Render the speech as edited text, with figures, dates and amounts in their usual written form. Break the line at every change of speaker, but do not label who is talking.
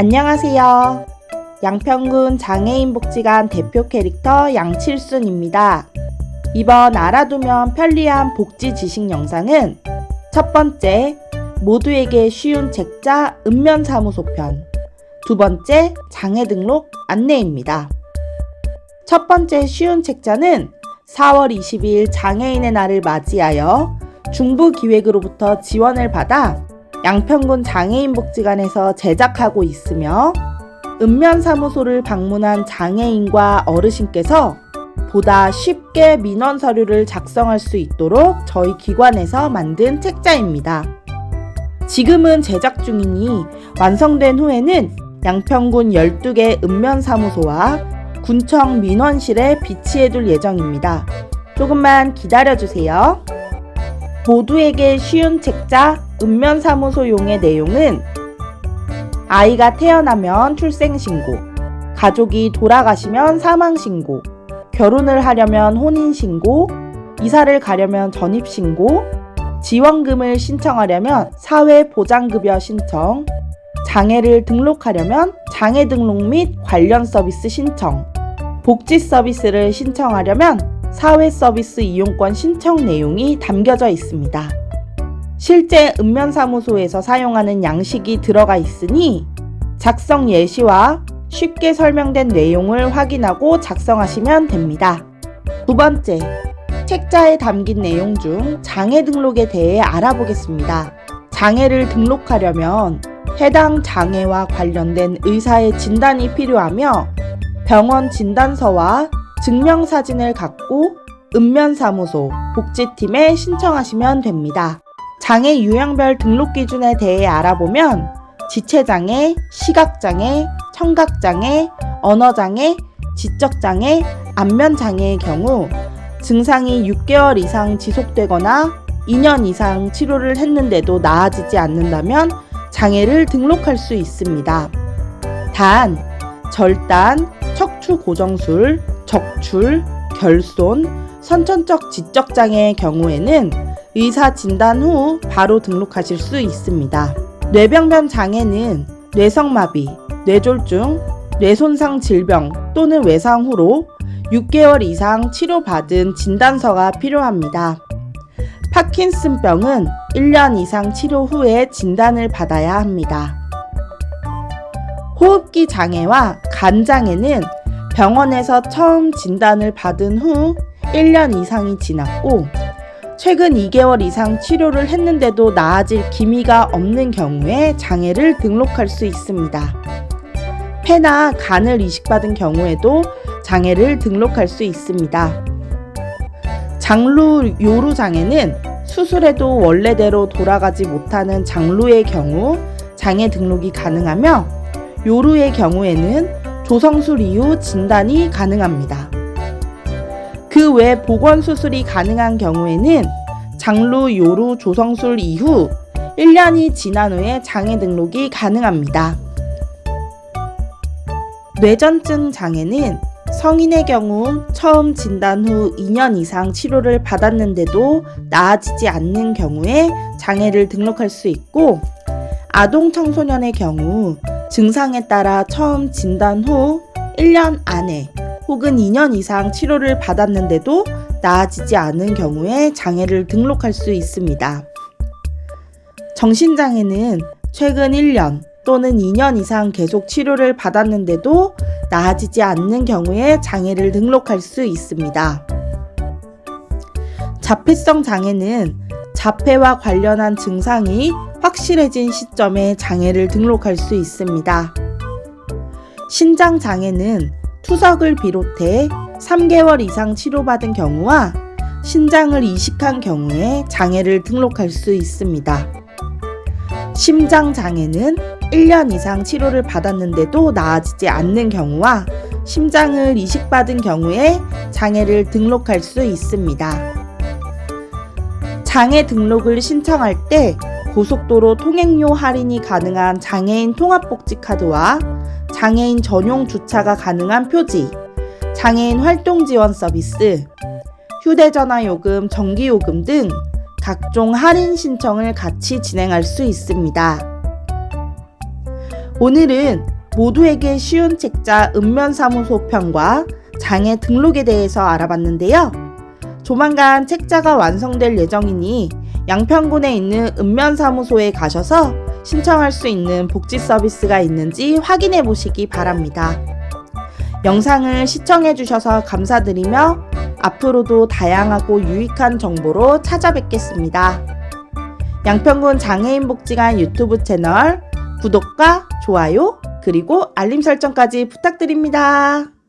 안녕하세요. 양평군 장애인복지관 대표 캐릭터 양칠순입니다. 이번 알아두면 편리한 복지 지식 영상은 첫 번째, 모두에게 쉬운 책자 읍면사무소 편, 두 번째, 장애 등록 안내입니다. 첫 번째 쉬운 책자는 4월 20일 장애인의 날을 맞이하여 중부기획으로부터 지원을 받아 양평군 장애인복지관에서 제작하고 있으며 읍면사무소를 방문한 장애인과 어르신께서 보다 쉽게 민원 서류를 작성할 수 있도록 저희 기관에서 만든 책자입니다. 지금은 제작 중이니 완성된 후에는 양평군 12개 읍면사무소와 군청 민원실에 비치해둘 예정입니다. 조금만 기다려주세요. 모두에게 쉬운 책자 읍면사무소용의 내용은 아이가 태어나면 출생신고, 가족이 돌아가시면 사망신고, 결혼을 하려면 혼인신고, 이사를 가려면 전입신고, 지원금을 신청하려면 사회보장급여 신청, 장애를 등록하려면 장애등록 및 관련 서비스 신청, 복지 서비스를 신청하려면 사회서비스 이용권 신청 내용이 담겨져 있습니다. 실제 읍면사무소에서 사용하는 양식이 들어가 있으니 작성 예시와 쉽게 설명된 내용을 확인하고 작성하시면 됩니다. 두 번째, 책자에 담긴 내용 중 장애 등록에 대해 알아보겠습니다. 장애를 등록하려면 해당 장애와 관련된 의사의 진단이 필요하며 병원 진단서와 증명사진을 갖고 읍면사무소 복지팀에 신청하시면 됩니다. 장애 유형별 등록 기준에 대해 알아보면 지체장애, 시각장애, 청각장애, 언어장애, 지적장애, 안면장애의 경우 증상이 6개월 이상 지속되거나 2년 이상 치료를 했는데도 나아지지 않는다면 장애를 등록할 수 있습니다. 단, 절단, 척추 고정술, 적출, 결손, 선천적 지적장애의 경우에는 의사 진단 후 바로 등록하실 수 있습니다. 뇌병변 장애는 뇌성마비, 뇌졸중, 뇌손상 질병 또는 외상 후로 6개월 이상 치료받은 진단서가 필요합니다. 파킨슨병은 1년 이상 치료 후에 진단을 받아야 합니다. 호흡기 장애와 간 장애는 병원에서 처음 진단을 받은 후 1년 이상이 지났고 최근 2개월 이상 치료를 했는데도 나아질 기미가 없는 경우에 장애를 등록할 수 있습니다. 폐나 간을 이식받은 경우에도 장애를 등록할 수 있습니다. 장루 요루 장애는 수술해도 원래대로 돌아가지 못하는 장루의 경우 장애 등록이 가능하며 요루의 경우에는 조성술 이후 진단이 가능합니다. 그 외 보건수술이 가능한 경우에는 장루, 요루, 조성술 이후 1년이 지난 후에 장애 등록이 가능합니다. 뇌전증 장애는 성인의 경우 처음 진단 후 2년 이상 치료를 받았는데도 나아지지 않는 경우에 장애를 등록할 수 있고 아동 청소년의 경우 증상에 따라 처음 진단 후 1년 안에 혹은 2년 이상 치료를 받았는데도 나아지지 않은 경우에 장애를 등록할 수 있습니다. 정신장애는 최근 1년 또는 2년 이상 계속 치료를 받았는데도 나아지지 않는 경우에 장애를 등록할 수 있습니다. 자폐성 장애는 자폐와 관련한 증상이 확실해진 시점에 장애를 등록할 수 있습니다. 신장 장애는 투석을 비롯해 3개월 이상 치료받은 경우와 신장을 이식한 경우에 장애를 등록할 수 있습니다. 심장 장애는 1년 이상 치료를 받았는데도 나아지지 않는 경우와 심장을 이식받은 경우에 장애를 등록할 수 있습니다. 장애 등록을 신청할 때 고속도로 통행료 할인이 가능한 장애인 통합복지카드와 장애인 전용 주차가 가능한 표지, 장애인 활동 지원 서비스, 휴대전화 요금, 전기요금 등 각종 할인 신청을 같이 진행할 수 있습니다. 오늘은 모두에게 쉬운 책자 읍면사무소 편과 장애 등록에 대해서 알아봤는데요. 조만간 책자가 완성될 예정이니 양평군에 있는 읍면사무소에 가셔서 신청할 수 있는 복지 서비스가 있는지 확인해 보시기 바랍니다. 영상을 시청해 주셔서 감사드리며 앞으로도 다양하고 유익한 정보로 찾아뵙겠습니다. 양평군 장애인복지관 유튜브 채널 구독과 좋아요 그리고 알림 설정까지 부탁드립니다.